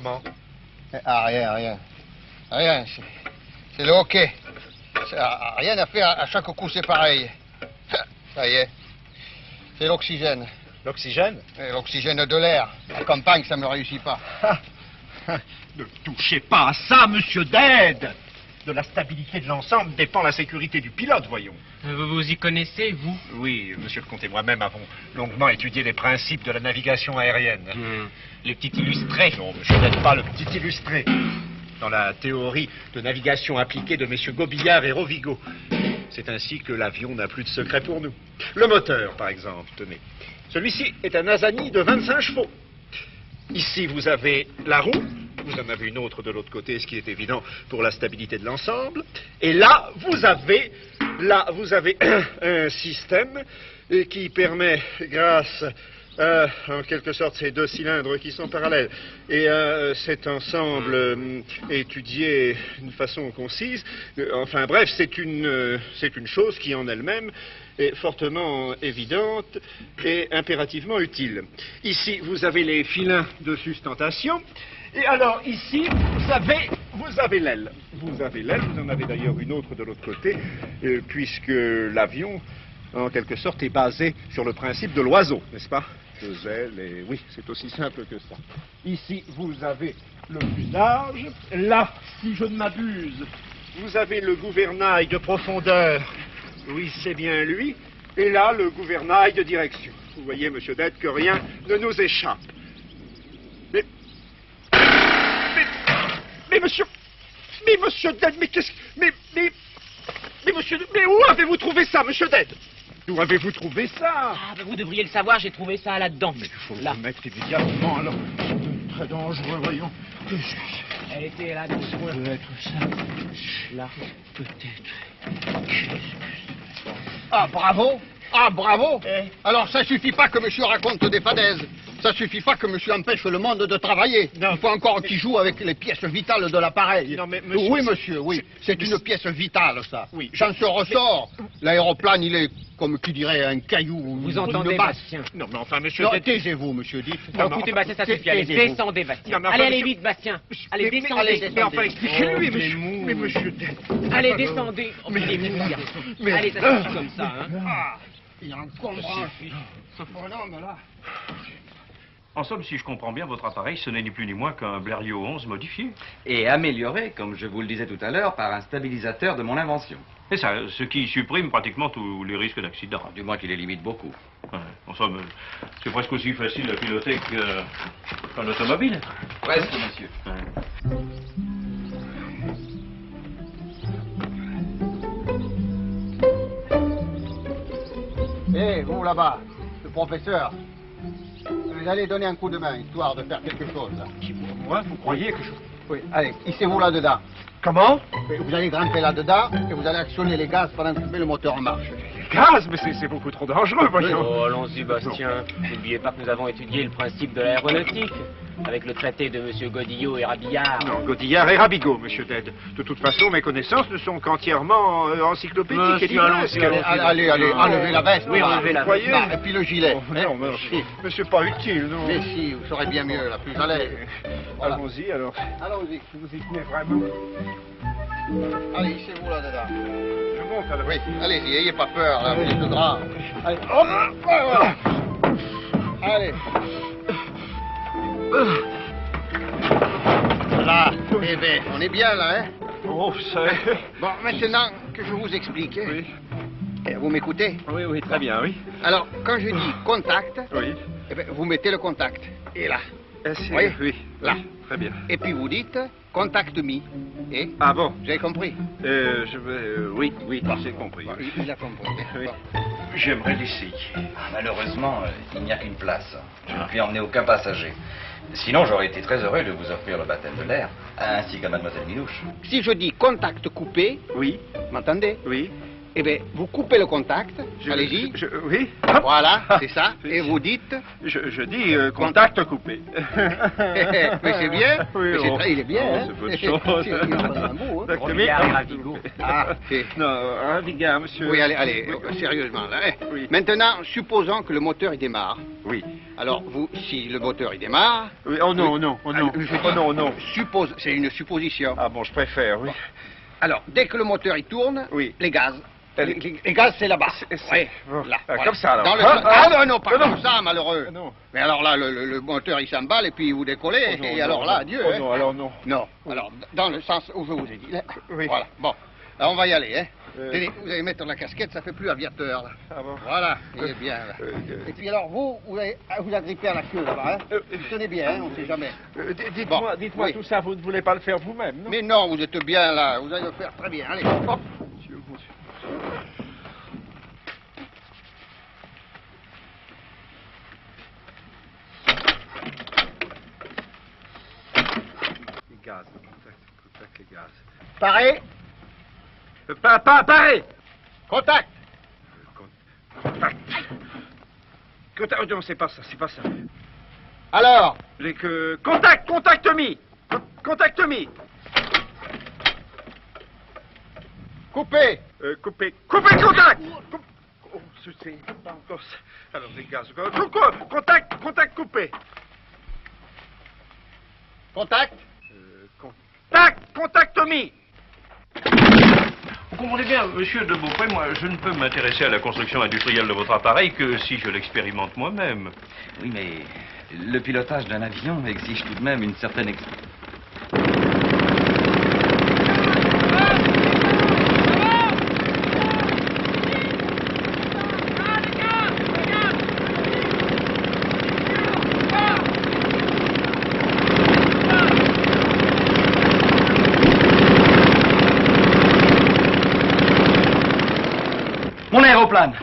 Comment? Rien, rien. Rien, c'est le hockey. Rien à faire, à chaque coup c'est pareil. Ça y est. C'est l'oxygène. L'oxygène? L'oxygène de l'air. La campagne, ça me réussit pas. Ne touchez pas à ça, monsieur Dead! De la stabilité de l'ensemble dépend la sécurité du pilote, voyons. Vous y connaissez, vous? Oui, monsieur le comte et moi-même avons longuement étudié les principes de la navigation aérienne. Les petits illustrés? Non, monsieur Dead, pas le petit illustré. Dans la théorie de navigation appliquée de messieurs Gobillard et Rovigo. C'est ainsi que l'avion n'a plus de secret pour nous. Le moteur, par exemple, tenez. Celui-ci est un Azani de 25 chevaux. Ici, vous avez la roue. Vous en avez une autre de l'autre côté, ce qui est évident pour la stabilité de l'ensemble. Et là, vous avez un système qui permet, grâce à, en quelque sorte, ces deux cylindres qui sont parallèles, et cet ensemble étudié d'une façon concise, enfin bref, c'est une chose qui en elle-même est fortement évidente et impérativement utile. Ici, vous avez les filins de sustentation. Et alors, ici, vous avez l'aile. Vous avez l'aile, vous en avez d'ailleurs une autre de l'autre côté, puisque l'avion, en quelque sorte, est basé sur le principe de l'oiseau, n'est-ce pas? Deux ailes, et oui, c'est aussi simple que ça. Ici, vous avez le fuselage. Là, si je ne m'abuse, vous avez le gouvernail de profondeur. Oui, c'est bien lui. Et là, le gouvernail de direction. Vous voyez, monsieur Dead, que rien ne nous échappe. Mais monsieur Dead, mais qu'est-ce... Mais monsieur... Mais où avez-vous trouvé ça, monsieur Dead? Où avez-vous trouvé ça? Ah, ben vous devriez le savoir, j'ai trouvé ça là-dedans. Mais il faut le mettre immédiatement, alors. C'est très dangereux, voyons. Elle était là, donc. Peut-être ça. Là, peut-être. Ah, bravo! Ah, bravo! Alors, ça suffit pas que monsieur raconte des fadaises. Ça suffit pas que monsieur empêche le monde de travailler. Non, il faut encore qu'il joue avec les pièces vitales de l'appareil. Non, mais monsieur... Oui, monsieur, oui. C'est une pièce vitale, ça. Oui. J'en se ressort. L'aéroplane, il est, comme qui dirait, un caillou. Vous entendez, Bastien? Non, mais enfin, monsieur... Non, taisez-vous, monsieur, dites. Non, écoutez, Bastien, ça suffit. Allez, descendez, Bastien. Non, mais enfin, allez, monsieur... vite, Bastien. Allez, descendez. Mais enfin, expliquez-lui, Oh, monsieur. Mais monsieur Dead. Allez, descendez. Oh, mais il est mou, ce garçon. Allez, ça suffit comme ça, hein. Ah, il en comprend. Bonhomme, là. En somme, si je comprends bien, votre appareil, ce n'est ni plus ni moins qu'un Blériot 11 modifié. Et amélioré, comme je vous le disais tout à l'heure, par un stabilisateur de mon invention. Et ça, ce qui supprime pratiquement tous les risques d'accident. Du moins qu'il les limite beaucoup. Ouais. En somme, c'est presque aussi facile à piloter qu'un automobile. Presque, monsieur. Ouais. Hé, vous là-bas, le professeur. Vous allez donner un coup de main, histoire de faire quelque chose. Là. Moi, vous croyez que je... Oui, allez, hissez-vous là-dedans. Comment? Vous allez grimper là-dedans et vous allez actionner les gaz pendant que je mets le moteur en marche. Gaz, mais c'est beaucoup trop dangereux, voyons. Oh, allons-y, Bastien. N'oubliez pas que nous avons étudié le principe de l'aéronautique, avec le traité de M. Godillot et Rabillard. Non, Godillard et Rabigot, monsieur Dead. De toute façon, mes connaissances ne sont qu'entièrement encyclopédiques et livresques. Allez, enlevez la veste. Oui, enlevez la veste. Et puis le gilet. Oh, non, mais c'est pas utile, non. Mais si, vous saurez bien mieux, là, plus à l'aise. Voilà. Allons-y, alors. Allons-y. Vous y tenez vraiment. Allez, hissez-vous là-dedans. Je monte, alors. Oui, allez-y, ayez pas peur, là, vous êtes grand. Allez, hop, voilà. Allez. Là, bébé, on est bien là, hein? Oh, ça... Bon, maintenant que je vous explique, hein, Oui. vous m'écoutez? Oui, très bien, oui. Alors, quand je dis contact, Oui. eh bien, vous mettez le contact. Et là. Oui, Oui, là. Très bien. Et puis vous dites contact me. Et Ah bon? vous avez compris? Je vais... oui, j'ai compris. Bon, il a compris. Oui. Bon. J'aimerais l'essayer. Malheureusement, il n'y a qu'une place. Je ne puis emmener aucun passager. Sinon, j'aurais été très heureux de vous offrir le baptême de l'air, ainsi qu'à mademoiselle Minouche. Si je dis contact coupé, Oui, m'entendez? oui. Eh bien, vous coupez le contact. Allez-y. Oui. Voilà, c'est ça. Et vous dites... Je dis contact coupé. Mais c'est bien. Oui, Mais oh. c'est bien, Oh, hein. c'est bonne chose. Il en donne un mot, hein. Robillard et Ravigo. Ah, c'est... Non, un Vigard, monsieur. Oui, allez, sérieusement, là. Hein. Oui. Maintenant, supposons que le moteur, il démarre. Oui. Alors, vous, si le moteur, il démarre... Oui, oh non, non, oh non. je dis, Oh non, non. Suppose, c'est une supposition. Ah bon, je préfère, oui. Alors, dès que le moteur, il tourne, Oui. les gaz... Les- Les gaz, c'est là-bas. C'est- Oui, là. Ah, voilà. comme ça, alors. Dans le... non, pas Ah, non. comme ça, malheureux. Ah, non. Mais alors là, le moteur, il s'emballe et puis vous décollez. Oh non, et non, alors là, non. adieu. Oh hein. non, alors non. Non. Alors, dans le sens où je vous ai dit. Là. Oui. Voilà. Bon. Alors, on va y aller, hein. Euh. Tenez, vous allez mettre la casquette, ça fait plus aviateur, là. Ah bon. Voilà, il est bien, là. Et puis alors, vous agrippez à la queue, là-bas, hein. Tenez bien, hein, on ne sait jamais. Dites-moi, Bon, dites-moi oui. tout ça, vous ne voulez pas le faire vous-même, non? Mais non, vous êtes bien, là. Vous allez le faire très bien. Allez, hop. Monsieur. Les gaz, contact les gaz. Paré. Paré. Contact. Contact. Contact. Non, c'est pas ça, c'est pas ça. Alors. Contact me. Contact me. Coupé. Coupé contact. Oh, c'est pas encore ça. Alors, les gaz. Contact coupé. Contact. Contact me. Vous comprenez bien, monsieur de Beaupré, moi, je ne peux m'intéresser à la construction industrielle de votre appareil que si je l'expérimente moi-même. Oui, mais le pilotage d'un avion exige tout de même une certaine Mon aéroplane.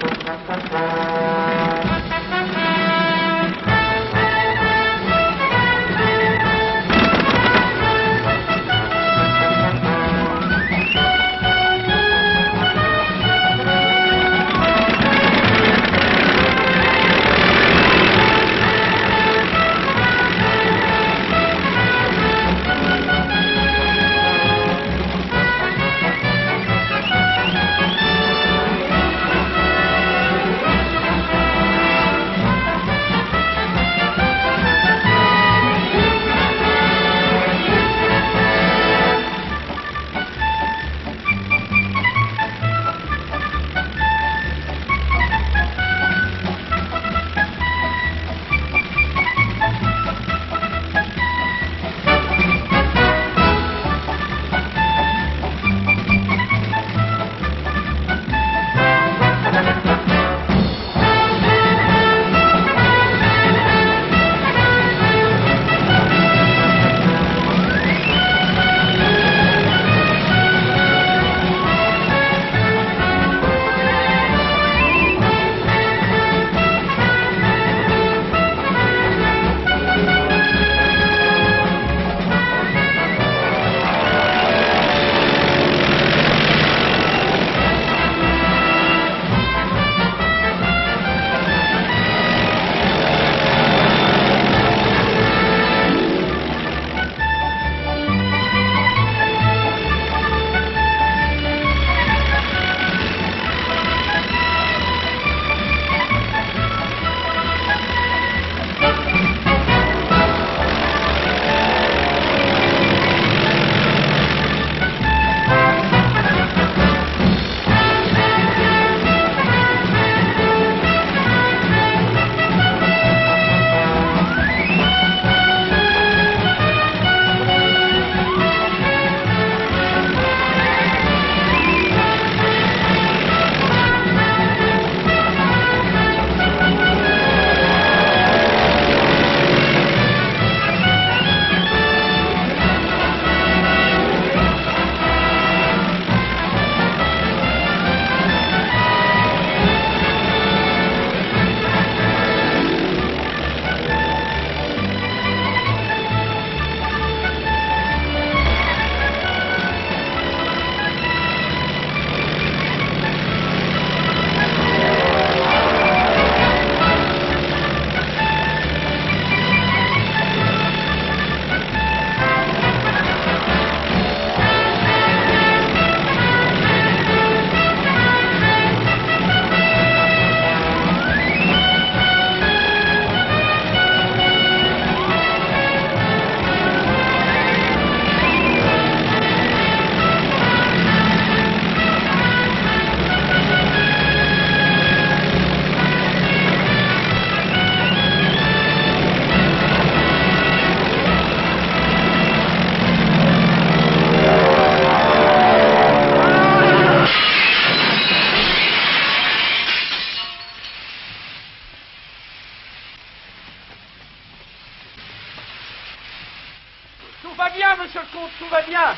comte, tout va bien.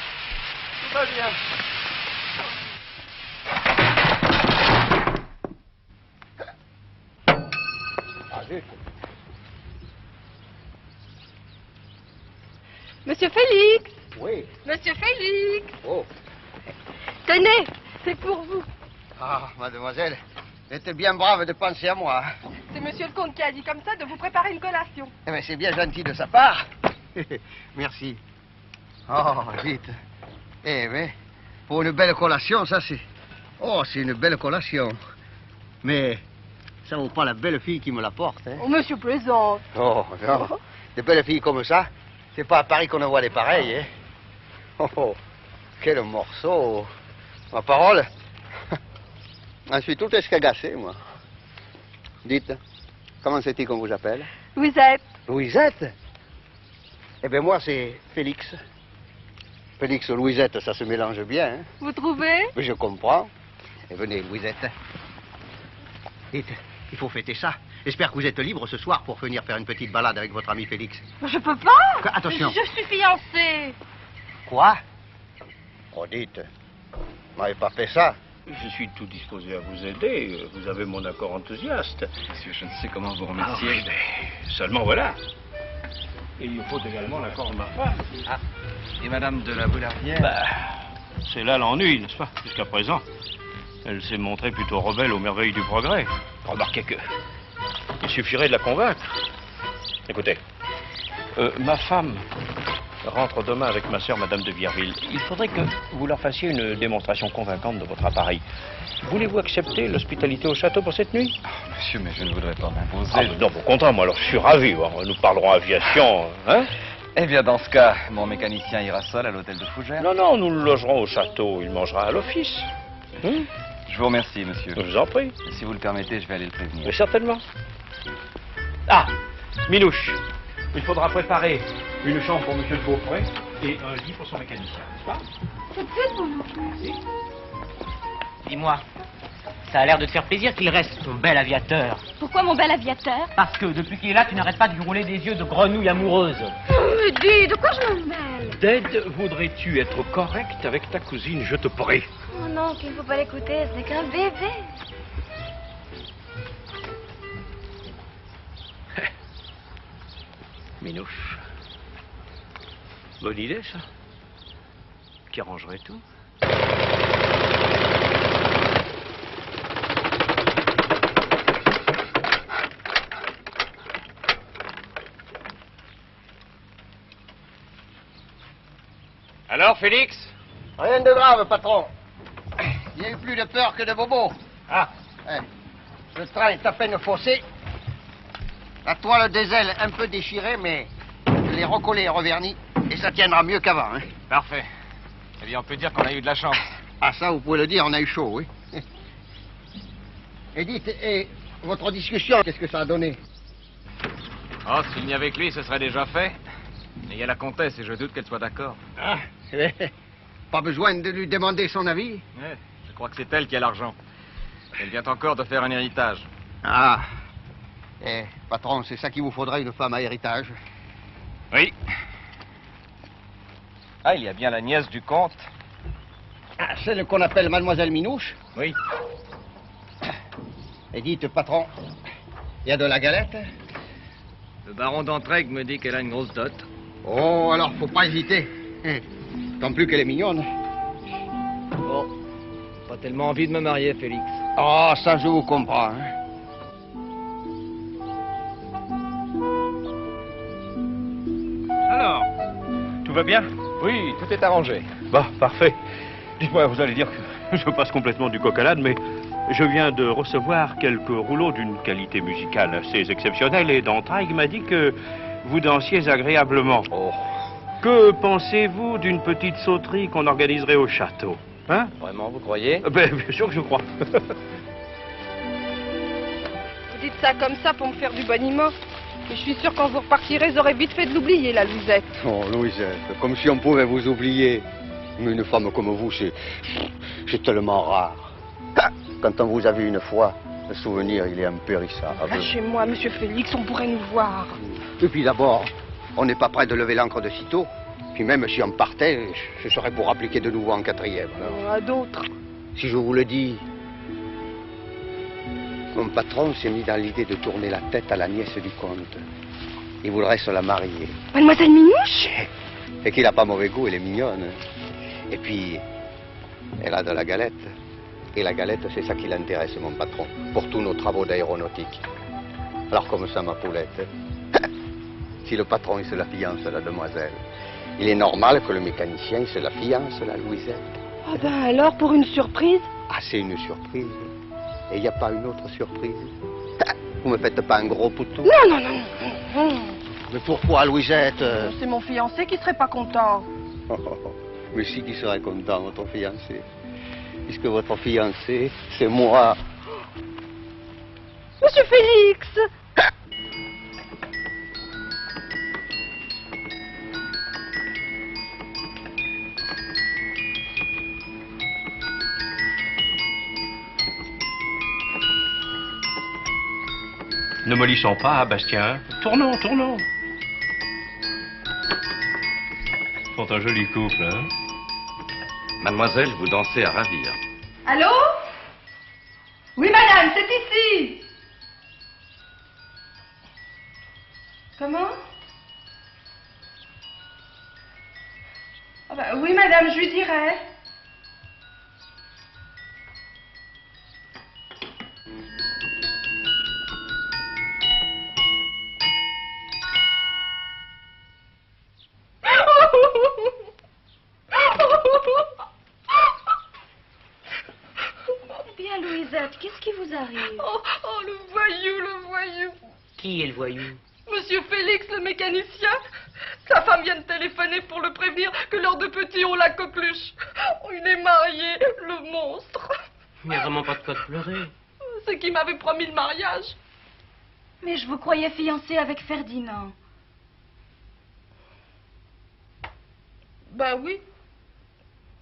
Tout va bien. Ah, zut. Monsieur Félix! Oui. Monsieur Félix! Oh. Tenez, c'est pour vous. Ah, mademoiselle, vous êtes bien brave de penser à moi. C'est monsieur le comte qui a dit comme ça de vous préparer une collation. Eh bien, c'est bien gentil de sa part. Merci. Oh, vite. Eh bien, pour une belle collation, ça c'est... Oh, c'est une belle collation. Mais ça vaut pas la belle fille qui me l'apporte, hein. Oh, monsieur plaisante. Oh, non. Des belles filles comme ça, c'est pas à Paris qu'on en voit des pareilles, hein. Oh, oh, quel morceau. Ma parole. Je suis tout escagacé, moi. Dites, comment c'est-il qu'on vous appelle? Louisette. Louisette? Eh bien, moi, c'est Félix. Félix, Louisette, ça se mélange bien, hein. Vous trouvez? Mais je comprends. Et venez, Louisette. Dites, il faut fêter ça. J'espère que vous êtes libre ce soir pour venir faire une petite balade avec votre ami Félix. Je peux pas. Attention. Je suis fiancée. Quoi? Oh, dites, vous n'avez pas fait ça. Je suis tout disposé à vous aider. Vous avez mon accord enthousiaste. Monsieur, je ne sais comment vous Ah remercier. oui, mais seulement voilà. Et il faut également l'accord de ma femme. Ah, et Madame de la Boulardière? Bah, c'est là l'ennui, n'est-ce pas, jusqu'à présent. Elle s'est montrée plutôt rebelle aux merveilles du progrès. Remarquez que il suffirait de la convaincre. Écoutez, ma femme rentre demain avec ma sœur, Madame de Vierville. Il faudrait que vous leur fassiez une démonstration convaincante de votre appareil. Voulez-vous accepter l'hospitalité au château pour cette nuit? Monsieur, mais je ne voudrais pas m'imposer. Ah, mais non, au contraire, moi alors je suis ravi. Alors, nous parlerons aviation, hein? Eh bien, dans ce cas, mon mécanicien ira seul à l'hôtel de Fougères. Non, non, nous le logerons au château. Il mangera à l'office. Je vous remercie, monsieur. Je vous en prie. Et si vous le permettez, je vais aller le prévenir. Mais certainement. Ah, Minouche, il faudra préparer une chambre pour Monsieur le Beaupré et un lit pour son mécanicien, n'est-ce pas? C'est plus pour vous. Dis-moi, ça a l'air de te faire plaisir qu'il reste, ton bel aviateur. Pourquoi mon bel aviateur? Parce que depuis qu'il est là, tu n'arrêtes pas de lui rouler des yeux de grenouille amoureuse. Mais dis, de quoi je me mêle? Ded, voudrais-tu être correct avec ta cousine, je te prie? Oh non, qu'il ne faut pas l'écouter, c'est qu'un bébé. Minouche. Bonne idée, ça. Qui arrangerait tout. Alors, Félix? Rien de grave, patron. Il n'y a eu plus de peur que de bobo. Ah, Le train est à peine faussé. La toile des ailes un peu déchirée, mais je l'ai recollée et revernie. Et ça tiendra mieux qu'avant, hein. Parfait. Eh bien, on peut dire qu'on a eu de la chance. Ah, ça, vous pouvez le dire, on a eu chaud, oui. Et dites, et votre discussion, qu'est-ce que ça a donné? Oh, s'il n'y avait que lui, ce serait déjà fait. Mais il y a la comtesse et je doute qu'elle soit d'accord. Ah, pas besoin de lui demander son avis. Ouais, je crois que c'est elle qui a l'argent. Elle vient encore de faire un héritage. Ah. Patron, c'est ça qu'il vous faudra, une femme à héritage. Oui. Ah, il y a bien la nièce du comte. Ah, celle qu'on appelle Mademoiselle Minouche. Oui. Et dites, patron, il y a de la galette? Le baron d'Entraigues me dit qu'elle a une grosse dot. Oh, alors faut pas hésiter. Tant plus qu'elle est mignonne. Bon, pas tellement envie de me marier, Félix. Oh, ça, je vous comprends, hein. alors, tout va bien? Oui, tout est arrangé. Bah, parfait. Dites-moi, vous allez dire que je passe complètement du coq à l'âne, mais je viens de recevoir quelques rouleaux d'une qualité musicale assez exceptionnelle et d'Entraigues m'a dit que vous dansiez agréablement. Oh, Que pensez-vous d'une petite sauterie qu'on organiserait au château? Hein? vraiment, vous croyez? Ben, bien sûr que je crois. Vous dites ça comme ça pour me faire du boniment. Mais je suis sûre quand vous repartirez, vous aurez vite fait de l'oublier, la Louisette. Oh, Louisette, comme si on pouvait vous oublier. Mais une femme comme vous, c'est tellement rare. Quand on vous a vu une fois, le souvenir, il est impérissable. Lâchez-moi, monsieur Félix, on pourrait nous voir. Et puis d'abord, on n'est pas prêt de lever l'ancre de sitôt. Puis même si on partait, ce serait pour appliquer de nouveau en 4e. Alors. À d'autres. Si je vous le dis, mon patron s'est mis dans l'idée de tourner la tête à la nièce du comte. Il voudrait se la marier. Mademoiselle Minouche? Et qu'il n'a pas mauvais goût, elle est mignonne. Et puis, elle a de la galette. Et la galette, c'est ça qui l'intéresse, mon patron, pour tous nos travaux d'aéronautique. Alors comme ça, ma poulette, si le patron il se la fiance, la demoiselle, il est normal que le mécanicien il se la fiance, la Louisette. Ah ben alors, pour une surprise? Ah, c'est une surprise. Et il n'y a pas une autre surprise. Vous me faites pas un gros poutou? Non, non, non, non. Mais pourquoi, Louisette? C'est mon fiancé qui serait pas content. Mais si qui serait content, votre fiancé. Puisque votre fiancé, c'est moi. Monsieur Félix! Ne me lissons pas, Bastien. Tournons, tournons. Ils sont un joli couple, hein? Mademoiselle, vous dansez à ravir. Allô? Oui, madame, c'est ici. Comment? Ah bah, oui, madame, je lui dirai. Bien, Louisette, qu'est-ce qui vous arrive? Oh, le voyou, le voyou. Qui est le voyou? Monsieur Félix, le mécanicien. Sa femme vient de téléphoner pour le prévenir que leurs deux petits ont la coqueluche. Oh, il est marié, le monstre. Il n'y a vraiment pas de quoi de pleurer. C'est qui m'avait promis le mariage. Mais je vous croyais fiancée avec Ferdinand. Ben oui.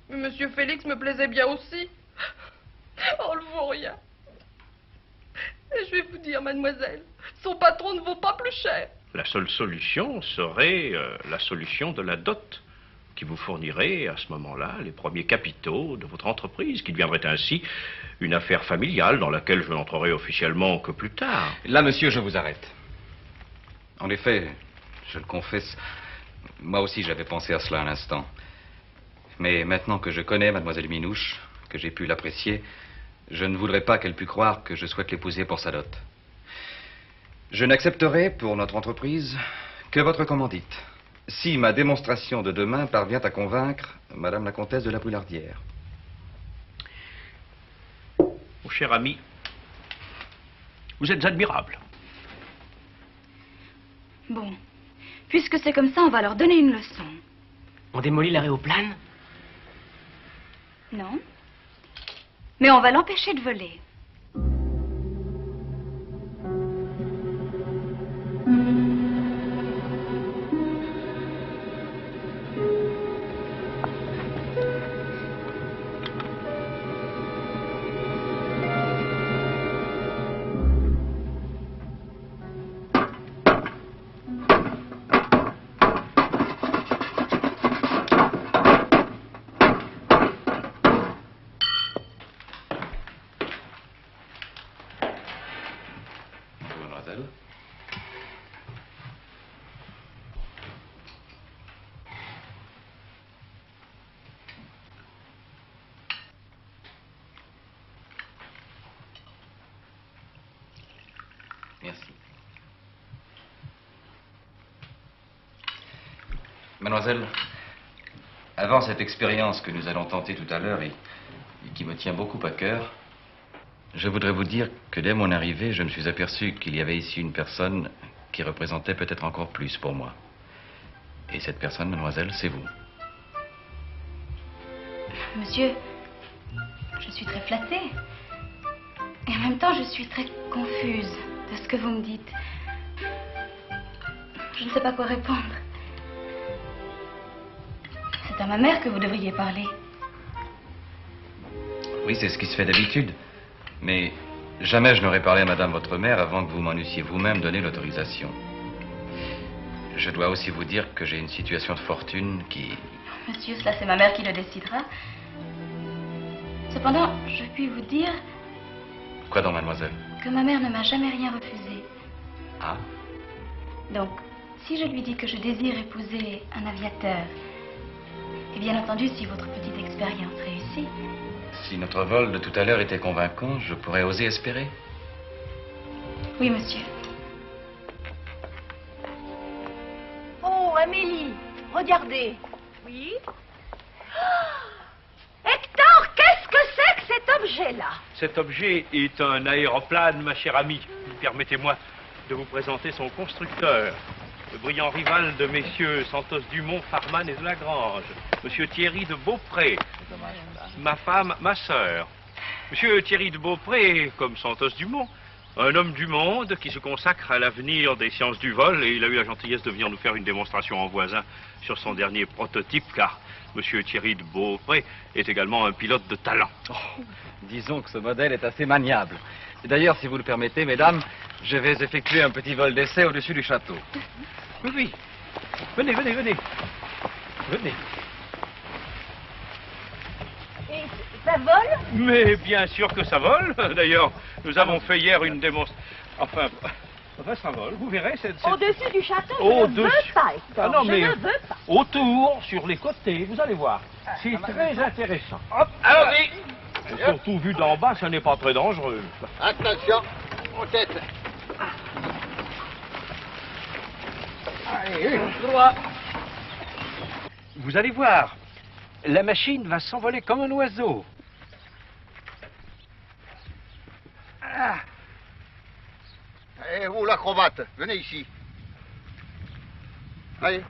Mais Monsieur Félix me plaisait bien aussi. Oh, le vaut rien. Et je vais vous dire, mademoiselle, son patron ne vaut pas plus cher. La seule solution serait la solution de la dot, qui vous fournirait à ce moment-là les premiers capitaux de votre entreprise, qui deviendrait ainsi une affaire familiale dans laquelle je n'entrerai officiellement que plus tard. Là, monsieur, je vous arrête. En effet, je le confesse, moi aussi j'avais pensé à cela un instant. Mais maintenant que je connais mademoiselle Minouche, que j'ai pu l'apprécier, je ne voudrais pas qu'elle pût croire que je souhaite l'épouser pour sa dot. Je n'accepterai pour notre entreprise que votre commandite, si ma démonstration de demain parvient à convaincre madame la comtesse de la Boulardière. Mon cher ami, vous êtes admirable. Bon, puisque c'est comme ça, on va leur donner une leçon. On démolit l'aéroplane? Non? Mais on va l'empêcher de voler. Mademoiselle. Merci. Mademoiselle, avant cette expérience que nous allons tenter tout à l'heure et qui me tient beaucoup à cœur, je voudrais vous dire que dès mon arrivée, je me suis aperçu qu'il y avait ici une personne qui représentait peut-être encore plus pour moi. Et cette personne, mademoiselle, c'est vous. Monsieur, je suis très flattée. Et en même temps, je suis très confuse de ce que vous me dites. Je ne sais pas quoi répondre. C'est à ma mère que vous devriez parler. Oui, c'est ce qui se fait d'habitude. Mais jamais je n'aurais parlé à madame votre mère avant que vous m'en eussiez vous-même donné l'autorisation. je dois aussi vous dire que j'ai une situation de fortune qui... Monsieur, cela c'est ma mère qui le décidera. Cependant, je puis vous dire Quoi donc, mademoiselle? que ma mère ne m'a jamais rien refusé. Ah? Donc, si je lui dis que je désire épouser un aviateur, et bien entendu, si votre petite expérience réussit... Si notre vol de tout à l'heure était convaincant, je pourrais oser espérer. Oui, monsieur. Oh, Amélie, regardez. Oui. Hector, qu'est-ce que c'est que cet objet-là? Cet objet est un aéroplane, ma chère amie. Permettez-moi de vous présenter son constructeur, le brillant rival de messieurs Santos Dumont, Farman et de Lagrange, monsieur Thierry de Beaupré, ma femme, ma sœur. Monsieur Thierry de Beaupré, comme Santos Dumont, un homme du monde qui se consacre à l'avenir des sciences du vol, et il a eu la gentillesse de venir nous faire une démonstration en voisin sur son dernier prototype, car monsieur Thierry de Beaupré est également un pilote de talent. Oh, disons que ce modèle est assez maniable. Et d'ailleurs, si vous le permettez, mesdames, je vais effectuer un petit vol d'essai au-dessus du château. Oui, oui. Venez, venez, venez. Venez. Et ça vole? Mais bien sûr que ça vole. D'ailleurs, nous avons fait hier une démonstration. Enfin, ça vole. Vous verrez, c'est... Au-dessus du château, je Au-dessus. ne veux pas, Hector. Ah non, je mais ne veux pas. autour, sur les côtés, vous allez voir. C'est très intéressant. Hop, allons-y. Et surtout, vu d'en bas, ça n'est pas très dangereux. Attention, aux têtes. Allez, droit. Vous allez voir, la machine va s'envoler comme un oiseau. Ah. Et vous, l'acrobate, venez ici. Allez,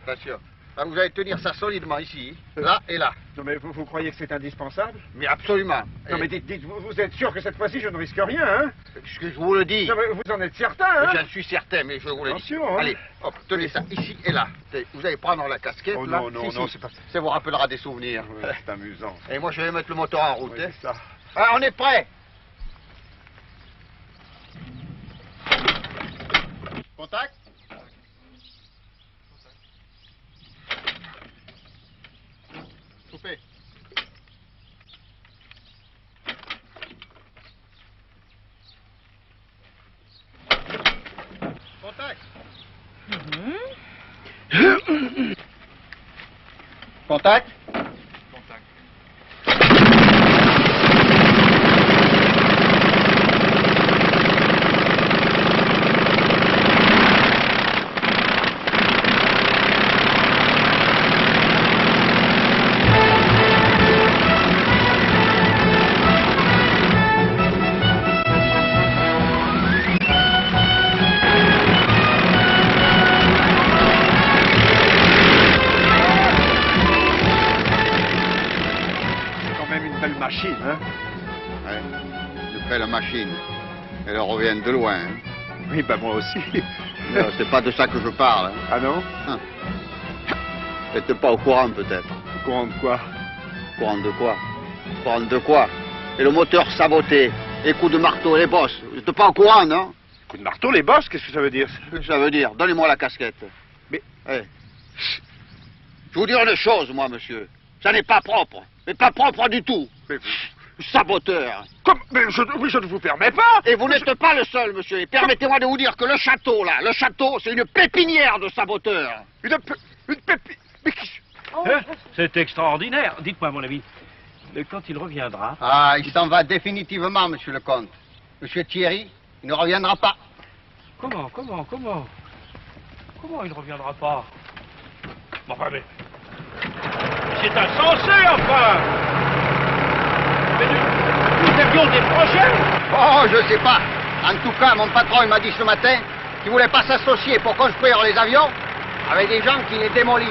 attention. Ah, vous allez tenir ça solidement ici, là et là. Non, mais vous croyez que c'est indispensable? Mais absolument. Non, mais dites, vous êtes sûr que cette fois-ci, je ne risque rien, hein? Ce que je vous le dis. Non, mais vous en êtes certain, hein? J'en suis certain, mais je vous le dis. Attention, hein. Allez, hop, tenez ça ici et là. Vous allez prendre la casquette, Oh, là. non, non, Si, non, si. c'est pas... Ça vous rappellera des souvenirs. Ouais, c'est amusant. Et moi, je vais mettre le moteur en route. Oui, hein. c'est ça. Ah, on est prêt. Contact. Coupé. Contact. Contact. Machine, hein? Ouais, une belle machine. Elle revient de loin. Hein. Oui, bah moi aussi. Non, c'est pas de ça que je parle. Hein. Ah non? Vous n'êtes pas au courant peut-être. Au courant de quoi? Au courant de quoi? Au courant de quoi? Et le moteur saboté, les coups de marteau, les bosses. Vous n'êtes pas au courant, non? Coup de marteau, les bosses, qu'est-ce que ça veut dire? Ça veut dire, donnez-moi la casquette. Mais... Ouais. Je vous dire une chose, moi, monsieur. Ça n'est pas propre. Mais pas propre du tout. Mais vous... Saboteur. Comme... Mais je ne vous permets pas. Et vous n'êtes pas le seul, monsieur. Et permettez-moi de vous dire que le château, là, le château, c'est une pépinière de saboteurs. Une pépi... Mais qui... Hein? C'est extraordinaire. Dites-moi, mon ami, quand il reviendra... Ah, il s'en va définitivement, monsieur le comte. Monsieur Thierry, il ne reviendra pas. Comment il ne reviendra pas? Enfin, mais... C'est insensé, enfin! Mais nous avions des projets! Oh, je sais pas. En tout cas, mon patron, il m'a dit ce matin qu'il voulait pas s'associer pour construire les avions avec des gens qui les démolissent.